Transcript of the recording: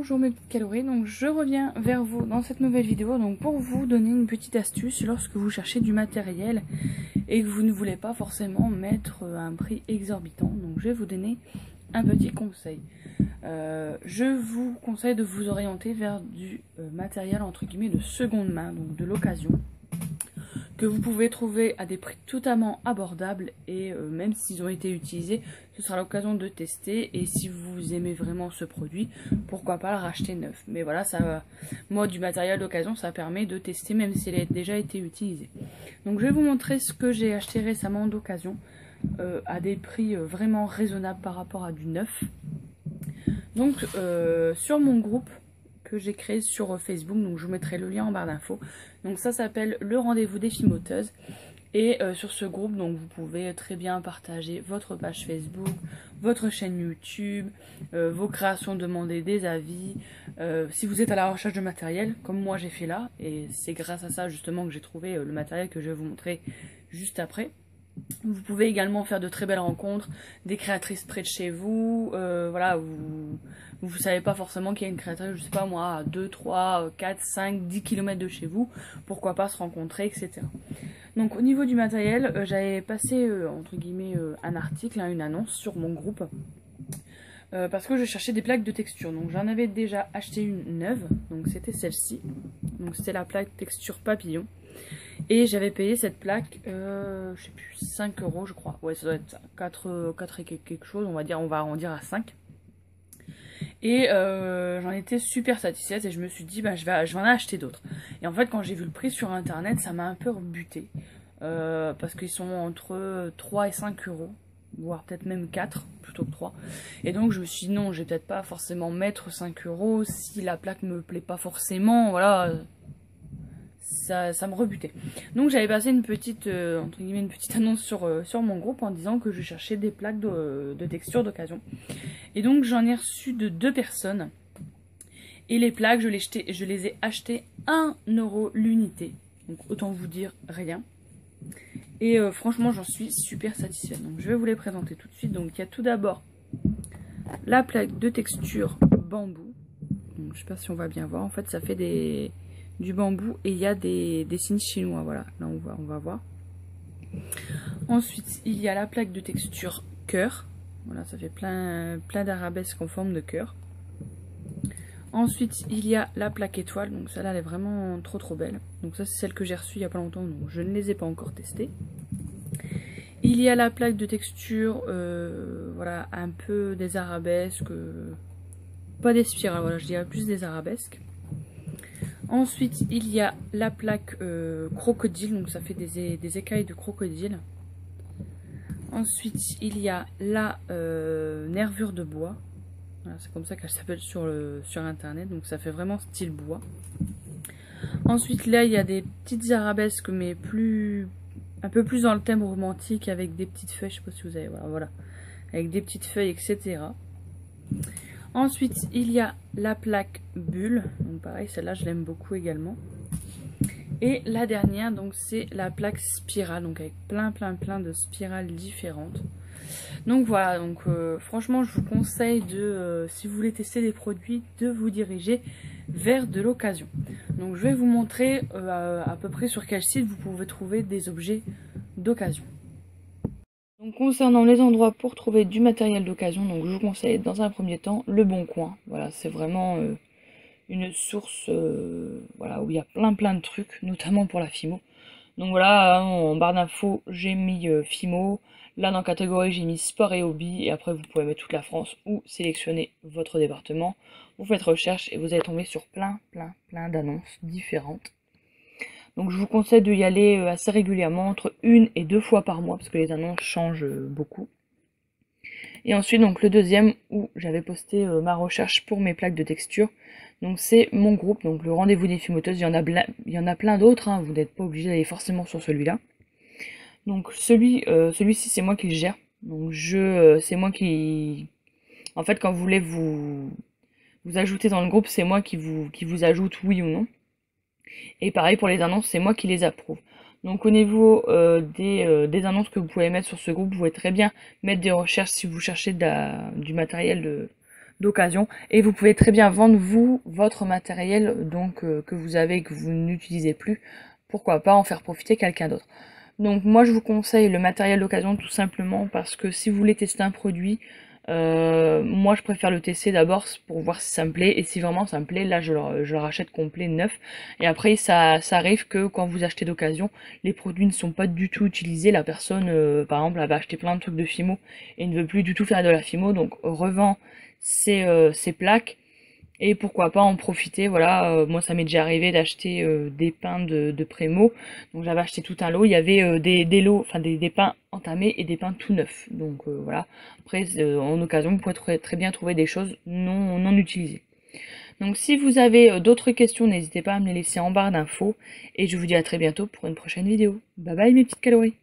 Bonjour mes petites calories, donc je reviens vers vous dans cette nouvelle vidéo donc pour vous donner une petite astuce lorsque vous cherchez du matériel et que vous ne voulez pas forcément mettre un prix exorbitant. Donc je vais vous donner un petit conseil. Je vous conseille de vous orienter vers du matériel entre guillemets de seconde main, donc de l'occasion, que vous pouvez trouver à des prix totalement abordables et même s'ils ont été utilisés, ce sera l'occasion de tester et si vous aimez vraiment ce produit, pourquoi pas le racheter neuf. Mais voilà, ça, moi du matériel d'occasion, ça permet de tester même s'il a déjà été utilisé. Donc je vais vous montrer ce que j'ai acheté récemment d'occasion à des prix vraiment raisonnables par rapport à du neuf. Donc sur mon groupe que j'ai créé sur Facebook, donc je vous mettrai le lien en barre d'infos. Donc ça s'appelle le rendez-vous des fimoteuses. Et sur ce groupe, donc vous pouvez très bien partager votre page Facebook, votre chaîne YouTube, vos créations, demander des avis. Si vous êtes à la recherche de matériel, comme moi j'ai fait là, et c'est grâce à ça justement que j'ai trouvé le matériel que je vais vous montrer juste après. Vous pouvez également faire de très belles rencontres, des créatrices près de chez vous, voilà, vous savez pas forcément qu'il y a une créatrice, je sais pas moi, à 2, 3, 4, 5, 10 km de chez vous, pourquoi pas se rencontrer, etc. Donc au niveau du matériel, j'avais passé, entre guillemets, un article, une annonce sur mon groupe, parce que je cherchais des plaques de texture. Donc j'en avais déjà acheté une neuve, donc c'était celle-ci, donc c'était la plaque texture papillon. Et j'avais payé cette plaque, je sais plus, 5 € je crois. Ouais, ça doit être 4 et quelque chose, on va arrondir à 5. Et j'en étais super satisfaite et je me suis dit, bah, je vais en acheter d'autres. Et en fait, quand j'ai vu le prix sur internet, ça m'a un peu rebuté. Parce qu'ils sont entre 3 et 5 €, voire peut-être même 4 plutôt que 3. Et donc je me suis dit, non, je vais peut-être pas forcément mettre 5 € si la plaque me plaît pas forcément, voilà. Ça me rebutait. Donc j'avais passé une petite, entre guillemets, une petite annonce sur mon groupe en disant que je cherchais des plaques de texture d'occasion. Et donc j'en ai reçu de 2 personnes. Et les plaques, je les ai achetées 1 € l'unité. Donc autant vous dire rien. Et franchement j'en suis super satisfaite. Donc je vais vous les présenter tout de suite. Donc il y a tout d'abord la plaque de texture bambou. Donc, je sais pas si on va bien voir. En fait ça fait du bambou et il y a des signes chinois, voilà, là on va voir. Ensuite il y a la plaque de texture cœur, voilà, ça fait plein d'arabesques en forme de cœur. Ensuite il y a la plaque étoile, donc celle-là elle est vraiment trop belle. Donc ça c'est celle que j'ai reçue il y a pas longtemps, donc je ne les ai pas encore testées. Il y a la plaque de texture, voilà, un peu des arabesques, pas des spirales, voilà, je dirais plus des arabesques. Ensuite, il y a la plaque crocodile, donc ça fait des écailles de crocodile. Ensuite, il y a la nervure de bois. Voilà, c'est comme ça qu'elle s'appelle sur internet, donc ça fait vraiment style bois. Ensuite, là, il y a des petites arabesques, mais un peu plus dans le thème romantique, avec des petites feuilles, je sais pas si vous avez, voilà, avec des petites feuilles, etc. Ensuite, il y a la plaque bulle, donc pareil, celle-là je l'aime beaucoup également. Et la dernière, donc c'est la plaque spirale, donc avec plein de spirales différentes. Donc voilà, donc franchement je vous conseille de, si vous voulez tester des produits, de vous diriger vers de l'occasion. Donc je vais vous montrer à peu près sur quel site vous pouvez trouver des objets d'occasion. Donc concernant les endroits pour trouver du matériel d'occasion, donc je vous conseille dans un premier temps le Bon Coin. Voilà, c'est vraiment une source voilà, où il y a plein de trucs, notamment pour la Fimo. Donc voilà, en barre d'infos, j'ai mis Fimo. Là dans catégorie, j'ai mis sport et hobby. Et après, vous pouvez mettre toute la France ou sélectionner votre département. Vous faites recherche et vous allez tomber sur plein d'annonces différentes. Donc je vous conseille d'y aller assez régulièrement, entre 1 et 2 fois par mois, parce que les annonces changent beaucoup. Et ensuite, donc le deuxième, où j'avais posté ma recherche pour mes plaques de texture. Donc c'est mon groupe, donc le rendez-vous des fimoteuses. Il y en a plein d'autres, hein, vous n'êtes pas obligé d'aller forcément sur celui-là. Donc celui-ci, c'est moi qui le gère. Donc c'est moi qui... En fait, quand vous voulez vous ajouter dans le groupe, c'est moi qui vous ajoute oui ou non. Et pareil pour les annonces, c'est moi qui les approuve. Donc au niveau des annonces que vous pouvez mettre sur ce groupe, vous pouvez très bien mettre des recherches si vous cherchez du matériel d'occasion et vous pouvez très bien vendre vous votre matériel donc que vous avez et que vous n'utilisez plus, pourquoi pas en faire profiter quelqu'un d'autre. Donc moi je vous conseille le matériel d'occasion tout simplement parce que si vous voulez tester un produit, moi je préfère le tester d'abord pour voir si ça me plaît, et si vraiment ça me plaît, là je le rachète complet neuf. Et après ça arrive que quand vous achetez d'occasion, les produits ne sont pas du tout utilisés, la personne par exemple elle va acheter plein de trucs de Fimo et ne veut plus du tout faire de la Fimo, donc revend ses plaques. Et pourquoi pas en profiter, voilà, moi ça m'est déjà arrivé d'acheter des pains de Prémo, donc j'avais acheté tout un lot, il y avait des lots, enfin des pains entamés et des pains tout neufs, donc voilà, après en occasion vous pouvez très bien trouver des choses non utilisées. Donc si vous avez d'autres questions, n'hésitez pas à me les laisser en barre d'infos, et je vous dis à très bientôt pour une prochaine vidéo. Bye bye mes petites calories.